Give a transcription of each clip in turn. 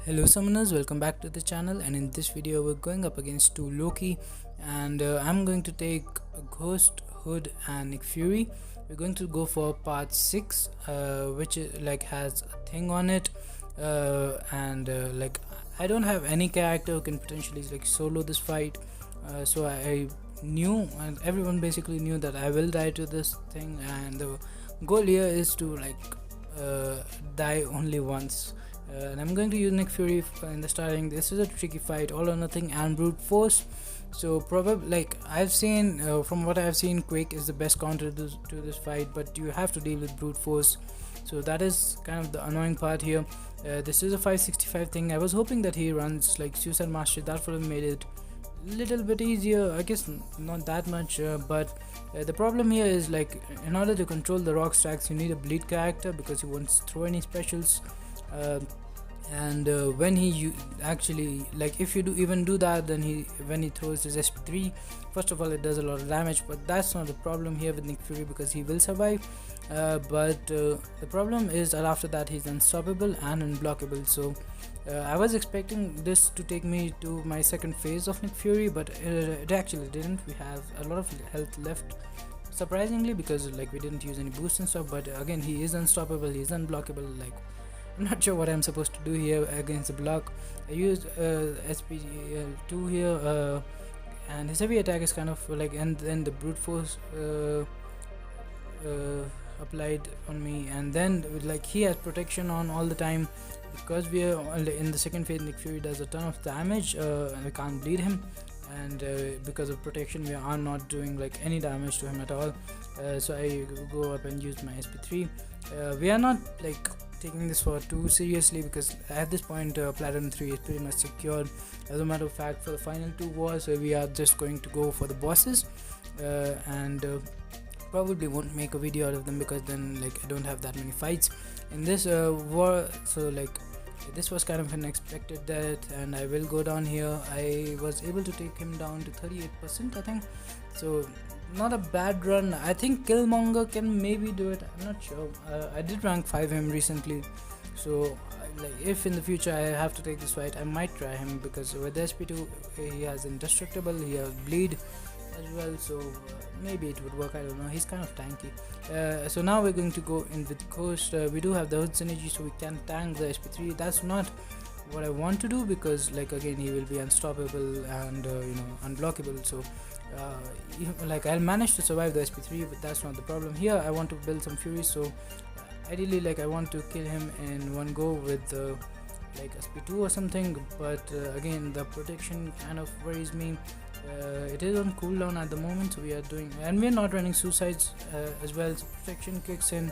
Hello summoners, welcome back to the channel, and in this video we're going up against two Loki, and I'm going to take Ghost, Hood and Nick Fury. We're going to go for part 6, which has a thing on it, and I don't have any character who can potentially solo this fight, so I knew, and everyone basically knew, that I will die to this thing, and the goal here is to die only once. And I'm going to use Nick Fury in the starting. This is a tricky fight, all or nothing and brute force. So probably, I've seen, from what I've seen, Quake is the best counter to this fight, but you have to deal with brute force. So that is kind of the annoying part here. This is a 565 thing. I was hoping that he runs like Suicide Mastery. That would have made it a little bit easier, I guess. Not that much, but the problem here is, in order to control the rock stacks, you need a bleed character because he won't throw any specials. And when he actually, if you do that, then when he throws his SP3, first of all it does a lot of damage, but that's not the problem here with Nick Fury, because he will survive, but the problem is that after that he's unstoppable and unblockable. So I was expecting this to take me to my second phase of Nick Fury, but it actually didn't. We have a lot of health left, surprisingly, because we didn't use any boosts and stuff. But again, he is unstoppable, he's unblockable. I'm not sure what I'm supposed to do here against the block. I used SP2 here, and his heavy attack is kind of and then the brute force applied on me, and then he has protection on all the time, because we are in the second phase. Nick Fury does a ton of damage, and we can't bleed him, and because of protection we are not doing any damage to him at all. So I go up and use my SP3. We are not taking this for too seriously, because at this point Platinum 3 is pretty much secured. As a matter of fact, for the final 2 wars, we are just going to go for the bosses, and probably won't make a video out of them, because then I don't have that many fights in this war. So this was kind of an unexpected death, and I will go down here. I was able to take him down to 38%, I think, so not a bad run. I think Killmonger can maybe do it, I'm not sure. I did rank 5 him recently, so if in the future I have to take this fight, I might try him, because with SP2 he has indestructible, he has bleed as well, so maybe it would work, I don't know. He's kind of tanky. So now we're going to go in with Ghost. We do have the Hood synergy, so we can tank the SP3. That's not what I want to do, because again, he will be unstoppable and unblockable. So I'll manage to survive the SP3, but that's not the problem. Here I want to build some Fury, so ideally I want to kill him in one go with SP2 or something, but again, the protection kind of worries me. It is on cooldown at the moment, so we are doing, and we're not running suicides as well, so protection kicks in.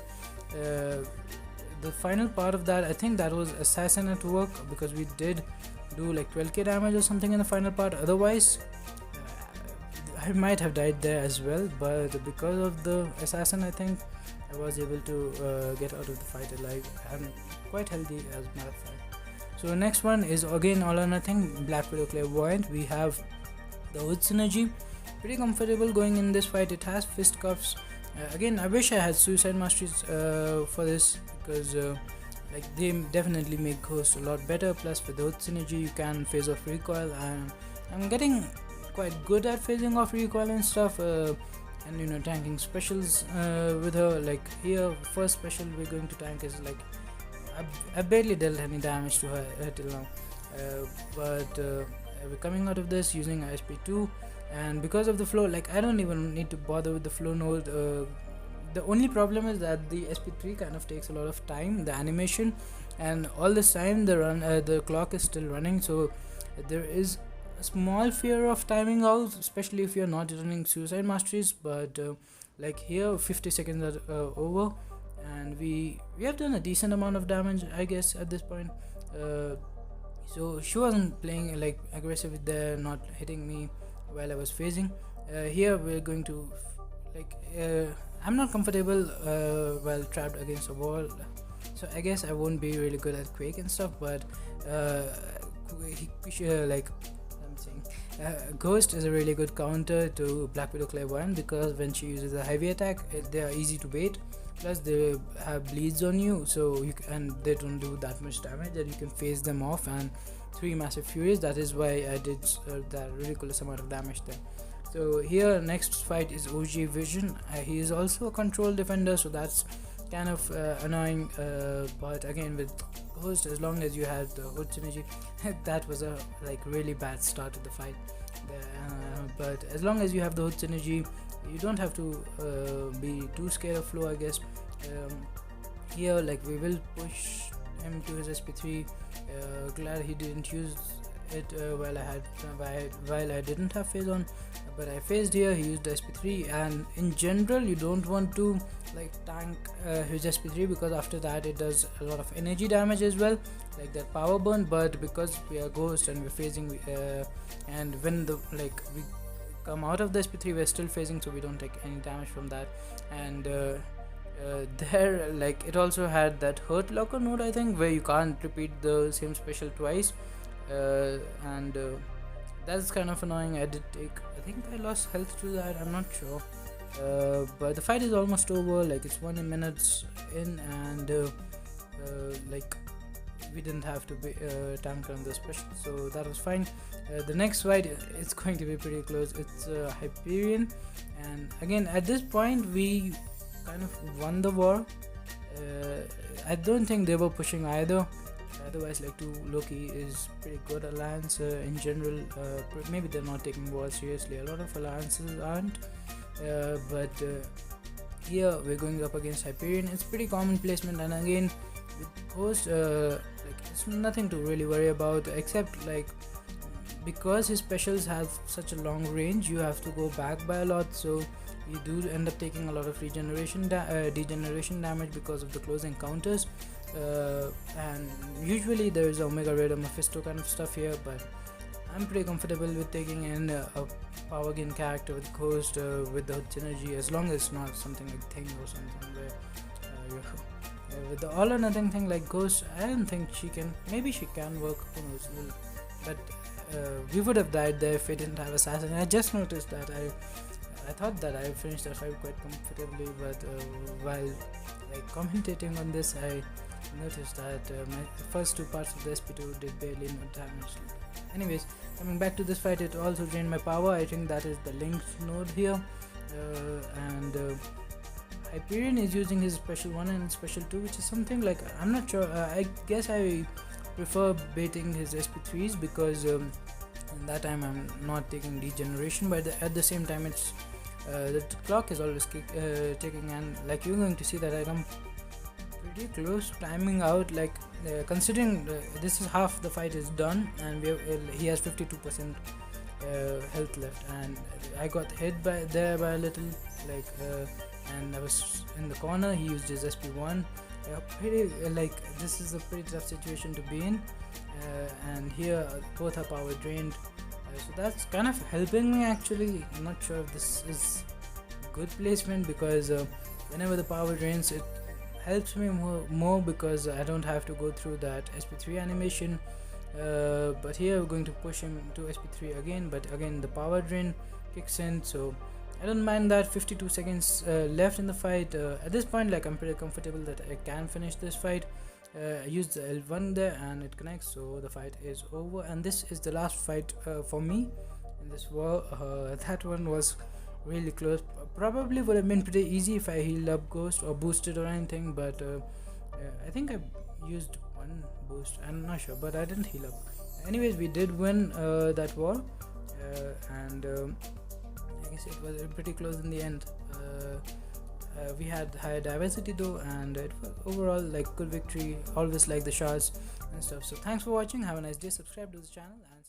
The final part of that, I think that was assassin at work, because we did do 12k damage or something in the final part. Otherwise I might have died there as well, but because of the assassin, I think I was able to get out of the fight alive and quite healthy, as a matter of fact. So next one is again all or nothing, Black Widow Clairvoyant. We have the Hood synergy, pretty comfortable going in this fight. It has fist cuffs. Again, I wish I had Suicide Masteries for this, because they definitely make Ghost a lot better. Plus with the Hood synergy you can phase off recoil, and I'm getting quite good at phasing off recoil and stuff, and tanking specials with her. Here, first special we're going to tank is I barely dealt any damage to her till now, but we're coming out of this using SP2, and because of the flow, I don't even need to bother with the flow node. The only problem is that the SP3 kind of takes a lot of time, the animation, and all this time the clock is still running, so there is a small fear of timing out, especially if you're not running Suicide Masteries. But here 50 seconds are over, and we have done a decent amount of damage, I guess, at this point. So she wasn't playing aggressive there, not hitting me while I was phasing. Here we're going to I'm not comfortable while trapped against a wall, so I guess I won't be really good at Quake and stuff, but Ghost is a really good counter to Black Widow Clairvoyant, because when she uses a heavy attack, they are easy to bait. plus they have bleeds on you, so and they don't do that much damage, and you can phase them off, and 3 massive furies. That is why I did that ridiculous amount of damage there. So here next fight is Goji Vision. He is also a control defender, so that's kind of annoying, but again with Host, as long as you had the Hood synergy, that was a really bad start to the fight there, but as long as you have the Hood synergy, you don't have to be too scared of flow, I guess. Here we will push him to his SP3. Glad he didn't use it while I didn't have phase on, but I phased here. He used SP3, and in general you don't want to tank his SP3, because after that it does a lot of energy damage as well, like that power burn. But because we are Ghost and we're phasing, and when we come out of the SP3, we're still phasing, so we don't take any damage from that. And there it also had that hurt locker node, I think, where you can't repeat the same special twice, and that's kind of annoying. I think I lost health to that, I'm not sure, but the fight is almost over. It's 1 minute in, and we didn't have to be tank on the special, so that was fine. The next fight, it's going to be pretty close. It's Hyperion, and again at this point we kind of won the war. I don't think they were pushing either. Otherwise, 2 Loki is pretty good alliance in general. Maybe they're not taking war seriously. A lot of alliances aren't, but here we're going up against Hyperion. It's pretty common placement, and again with Ghost, it's nothing to really worry about, except because his specials have such a long range, you have to go back by a lot, so you do end up taking a lot of degeneration damage because of the close encounters, and usually there is Omega Red or Mephisto kind of stuff here, but I'm pretty comfortable with taking in a power gain character with Ghost with the synergy, as long as it's not something like Thing or something where with the all or nothing thing like Ghost. I don't think maybe she can work, who knows, but we would have died there if we didn't have Assassin. I just noticed that. I thought that I finished that fight quite comfortably, but while commentating on this, I noticed that my first 2 parts of the SP2 did barely no damage. Anyways, coming back to this fight, it also drained my power. I think that is the linked node here, and Hyperion is using his special 1 and special 2, which is something I'm not sure. I guess I prefer baiting his SP3s, because in that time I'm not taking degeneration, but at the same time it's the clock is always ticking, and you're going to see that I come pretty close to timing out, considering this is half the fight is done, and he has 52% health left, and I got hit by a little, and I was in the corner. He used his SP1. This is a pretty tough situation to be in, and here both are power drained, so that's kind of helping me actually. I'm not sure if this is good placement, because whenever the power drains, it helps me more because I don't have to go through that SP3 animation, but here we're going to push him to SP3 again, but again the power drain kicks in, so I don't mind that. 52 seconds left in the fight. At this point, I'm pretty comfortable that I can finish this fight. I used the L1 there and it connects, so the fight is over, and this is the last fight for me in this war. That one was really close. Probably would have been pretty easy if I healed up Ghost or boosted or anything, but I think I used 1 boost, I'm not sure, but I didn't heal up. Anyways, we did win that war, and I guess it was pretty close in the end. We had higher diversity though, and it was overall good victory. Always like the shards and stuff. So thanks for watching, have a nice day, subscribe to the channel, and